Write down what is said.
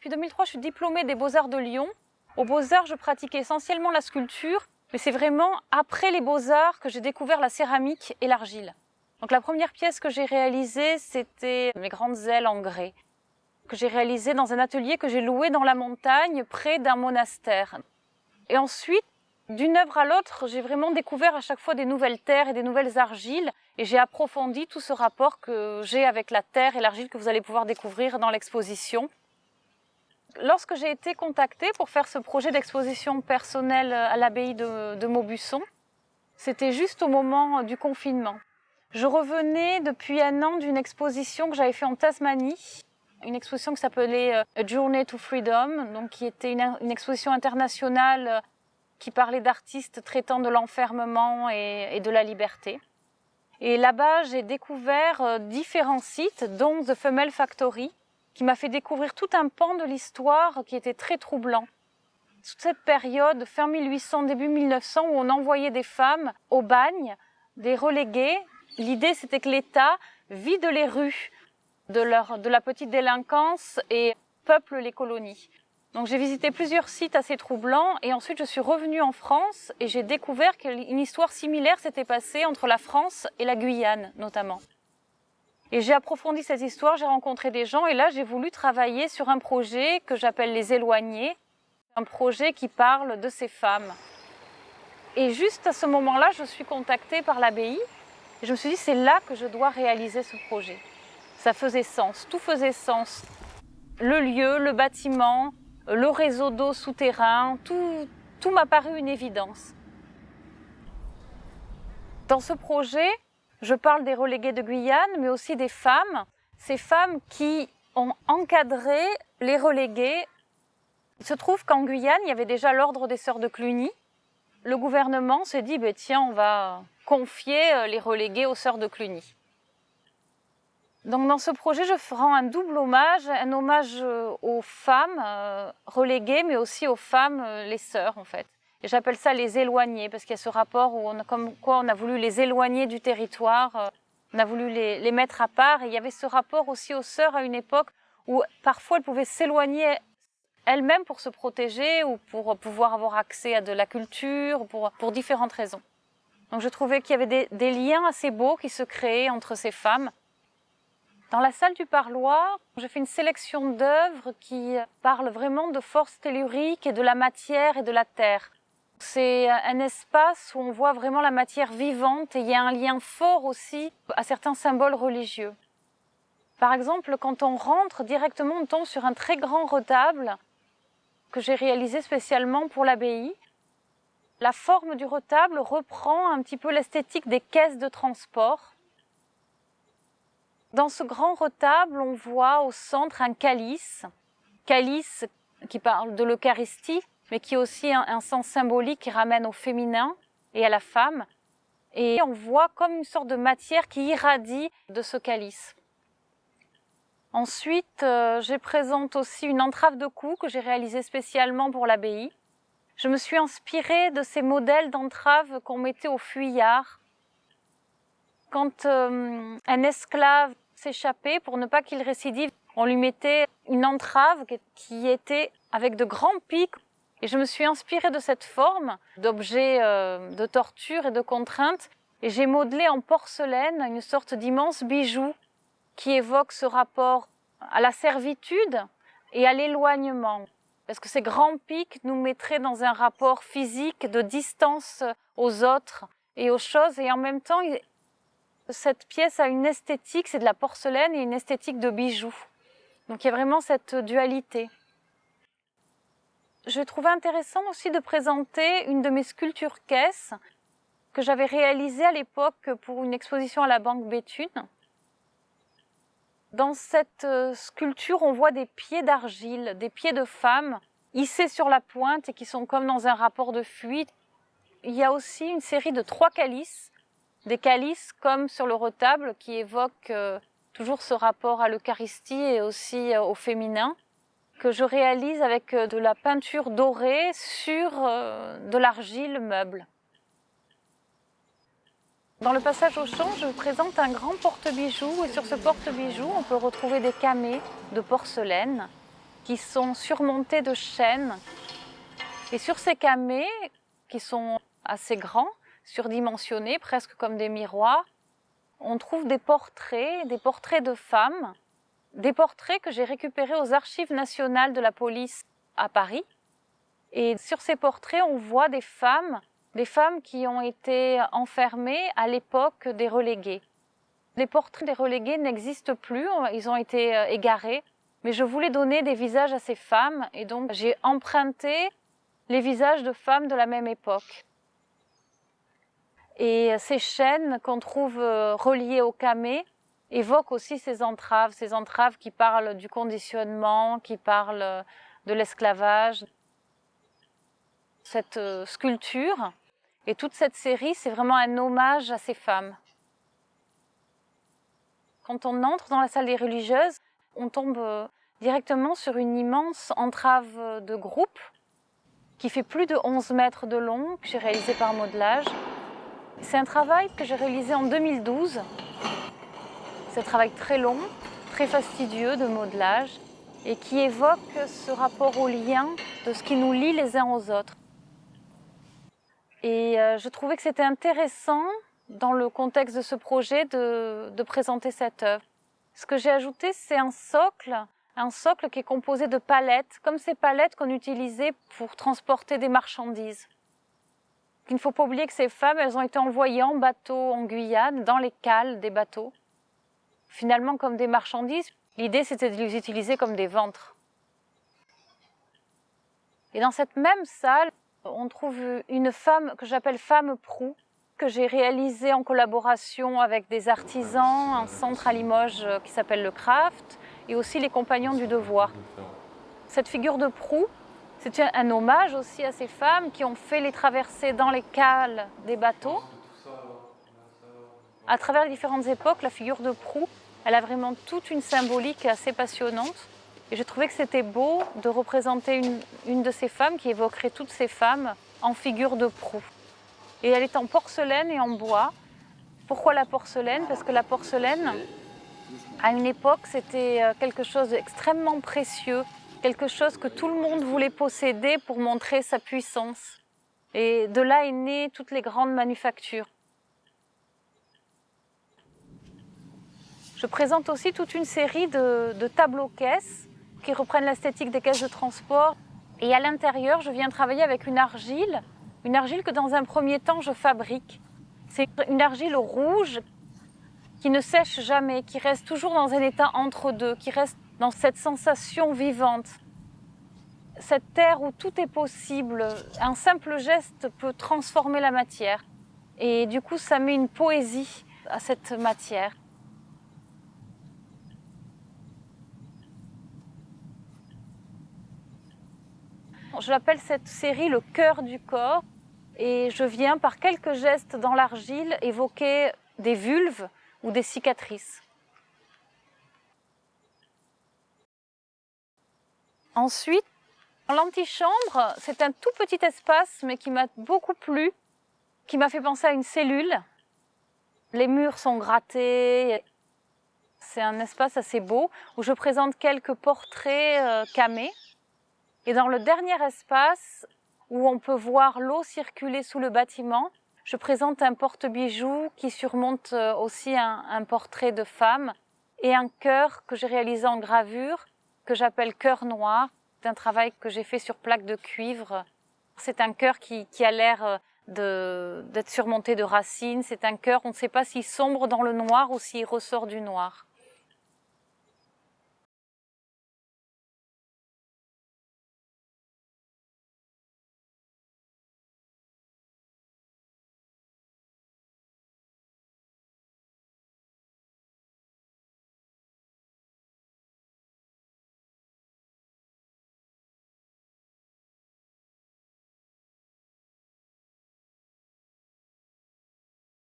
Depuis 2003, je suis diplômée des Beaux-Arts de Lyon. Aux Beaux-Arts, je pratiquais essentiellement la sculpture, mais c'est vraiment après les Beaux-Arts que j'ai découvert la céramique et l'argile. Donc la première pièce que j'ai réalisée, c'était mes grandes ailes en grès, que j'ai réalisée dans un atelier que j'ai loué dans la montagne, près d'un monastère. Et ensuite, d'une œuvre à l'autre, j'ai vraiment découvert à chaque fois des nouvelles terres et des nouvelles argiles, et j'ai approfondi tout ce rapport que j'ai avec la terre et l'argile que vous allez pouvoir découvrir dans l'exposition. Lorsque j'ai été contactée pour faire ce projet d'exposition personnelle à l'abbaye de Maubuisson, c'était juste au moment du confinement. Je revenais depuis un an d'une exposition que j'avais faite en Tasmanie, une exposition qui s'appelait A Journey to Freedom, donc qui était une exposition internationale qui parlait d'artistes traitant de l'enfermement et de la liberté. Et là-bas, j'ai découvert différents sites, dont The Female Factory, qui m'a fait découvrir tout un pan de l'histoire qui était très troublant. Toute cette période, fin 1800, début 1900, où on envoyait des femmes au bagne, des reléguées. L'idée, c'était que l'État vide les rues de la petite délinquance et peuple les colonies. Donc j'ai visité plusieurs sites assez troublants et ensuite je suis revenue en France et j'ai découvert qu'une histoire similaire s'était passée entre la France et la Guyane notamment. Et j'ai approfondi cette histoire, j'ai rencontré des gens et là j'ai voulu travailler sur un projet que j'appelle Les Éloignés, un projet qui parle de ces femmes. Et juste à ce moment-là, je suis contactée par l'abbaye et je me suis dit c'est là que je dois réaliser ce projet. Ça faisait sens, tout faisait sens. Le lieu, le bâtiment, le réseau d'eau souterrain, tout m'a paru une évidence. Dans ce projet, je parle des relégués de Guyane, mais aussi des femmes, ces femmes qui ont encadré les relégués. Il se trouve qu'en Guyane, il y avait déjà l'ordre des Sœurs de Cluny. Le gouvernement s'est dit, tiens, on va confier les relégués aux Sœurs de Cluny. Donc dans ce projet, je rends un double hommage, un hommage aux femmes reléguées, mais aussi aux femmes, les sœurs en fait. Et j'appelle ça les éloignés, parce qu'il y a ce rapport où comme quoi on a voulu les éloigner du territoire, on a voulu les mettre à part. Et il y avait ce rapport aussi aux sœurs à une époque où parfois elles pouvaient s'éloigner elles-mêmes pour se protéger ou pour pouvoir avoir accès à de la culture, pour différentes raisons. Donc je trouvais qu'il y avait des liens assez beaux qui se créaient entre ces femmes. Dans la salle du parloir, j'ai fait une sélection d'œuvres qui parlent vraiment de force tellurique et de la matière et de la terre. C'est un espace où on voit vraiment la matière vivante et il y a un lien fort aussi à certains symboles religieux. Par exemple, quand on rentre directement, on tombe sur un très grand retable que j'ai réalisé spécialement pour l'abbaye. La forme du retable reprend un petit peu l'esthétique des caisses de transport. Dans ce grand retable, on voit au centre un calice qui parle de l'Eucharistie, mais qui est aussi un sens symbolique qui ramène au féminin et à la femme. Et on voit comme une sorte de matière qui irradie de ce calice. Ensuite, je présente aussi une entrave de cou que j'ai réalisée spécialement pour l'abbaye. Je me suis inspirée de ces modèles d'entraves qu'on mettait aux fuyards. Quand un esclave s'échappait, pour ne pas qu'il récidive, on lui mettait une entrave qui était avec de grands pics. Et je me suis inspirée de cette forme d'objet de torture et de contrainte. Et j'ai modelé en porcelaine une sorte d'immense bijou qui évoque ce rapport à la servitude et à l'éloignement. Parce que ces grands pics nous mettraient dans un rapport physique de distance aux autres et aux choses. Et en même temps, cette pièce a une esthétique, c'est de la porcelaine et une esthétique de bijoux. Donc il y a vraiment cette dualité. Je trouvais intéressant aussi de présenter une de mes sculptures caisses que j'avais réalisée à l'époque pour une exposition à la Banque Béthune. Dans cette sculpture, on voit des pieds d'argile, des pieds de femmes hissés sur la pointe et qui sont comme dans un rapport de fuite. Il y a aussi une série de 3 calices, des calices comme sur le retable qui évoquent toujours ce rapport à l'Eucharistie et aussi au féminin, que je réalise avec de la peinture dorée sur de l'argile meuble. Dans le passage au champ, je vous présente un grand porte-bijoux et sur ce porte-bijoux, on peut retrouver des camées de porcelaine qui sont surmontés de chênes. Et sur ces camées, qui sont assez grands, surdimensionnés, presque comme des miroirs, on trouve des portraits de femmes, des portraits que j'ai récupérés aux Archives nationales de la police à Paris. Et sur ces portraits, on voit des femmes qui ont été enfermées à l'époque des relégués. Les portraits des relégués n'existent plus, ils ont été égarés, mais je voulais donner des visages à ces femmes et donc j'ai emprunté les visages de femmes de la même époque. Et ces chaînes qu'on trouve reliées au camée évoquent aussi ces entraves qui parlent du conditionnement, qui parlent de l'esclavage. Cette sculpture et toute cette série, c'est vraiment un hommage à ces femmes. Quand on entre dans la salle des religieuses, on tombe directement sur une immense entrave de groupe qui fait plus de 11 mètres de long, que j'ai réalisé par modelage. C'est un travail que j'ai réalisé en 2012. C'est un travail très long, très fastidieux de modelage et qui évoque ce rapport au lien de ce qui nous lie les uns aux autres. Et je trouvais que c'était intéressant, dans le contexte de ce projet, de présenter cette œuvre. Ce que j'ai ajouté, c'est un socle qui est composé de palettes, comme ces palettes qu'on utilisait pour transporter des marchandises. Il ne faut pas oublier que ces femmes, elles ont été envoyées en bateau en Guyane, dans les cales des bateaux, finalement comme des marchandises. L'idée, c'était de les utiliser comme des ventres. Et dans cette même salle, on trouve une femme que j'appelle femme proue, que j'ai réalisée en collaboration avec des artisans, un centre à Limoges qui s'appelle le Craft, et aussi les Compagnons du Devoir. Cette figure de proue, c'est un hommage aussi à ces femmes qui ont fait les traversées dans les cales des bateaux. À travers les différentes époques, la figure de proue, elle a vraiment toute une symbolique assez passionnante. Et je trouvais que c'était beau de représenter une de ces femmes qui évoquerait toutes ces femmes en figure de proue. Et elle est en porcelaine et en bois. Pourquoi la porcelaine? Parce que la porcelaine, à une époque, c'était quelque chose d'extrêmement précieux, quelque chose que tout le monde voulait posséder pour montrer sa puissance. Et de là est née toutes les grandes manufactures. Je présente aussi toute une série de tableaux-caisses qui reprennent l'esthétique des caisses de transport. Et à l'intérieur, je viens travailler avec une argile que dans un premier temps, je fabrique. C'est une argile rouge qui ne sèche jamais, qui reste toujours dans un état entre deux, qui reste dans cette sensation vivante. Cette terre où tout est possible, un simple geste peut transformer la matière. Et du coup, ça met une poésie à cette matière. Je l'appelle cette série le cœur du corps et je viens par quelques gestes dans l'argile évoquer des vulves ou des cicatrices. Ensuite, l'antichambre, c'est un tout petit espace mais qui m'a beaucoup plu, qui m'a fait penser à une cellule. Les murs sont grattés, c'est un espace assez beau où je présente quelques portraits camés. Et dans le dernier espace, où on peut voir l'eau circuler sous le bâtiment, je présente un porte-bijoux qui surmonte aussi un portrait de femme et un cœur que j'ai réalisé en gravure, que j'appelle cœur noir. C'est un travail que j'ai fait sur plaque de cuivre. C'est un cœur qui a l'air d'être surmonté de racines. C'est un cœur, on ne sait pas s'il sombre dans le noir ou s'il ressort du noir.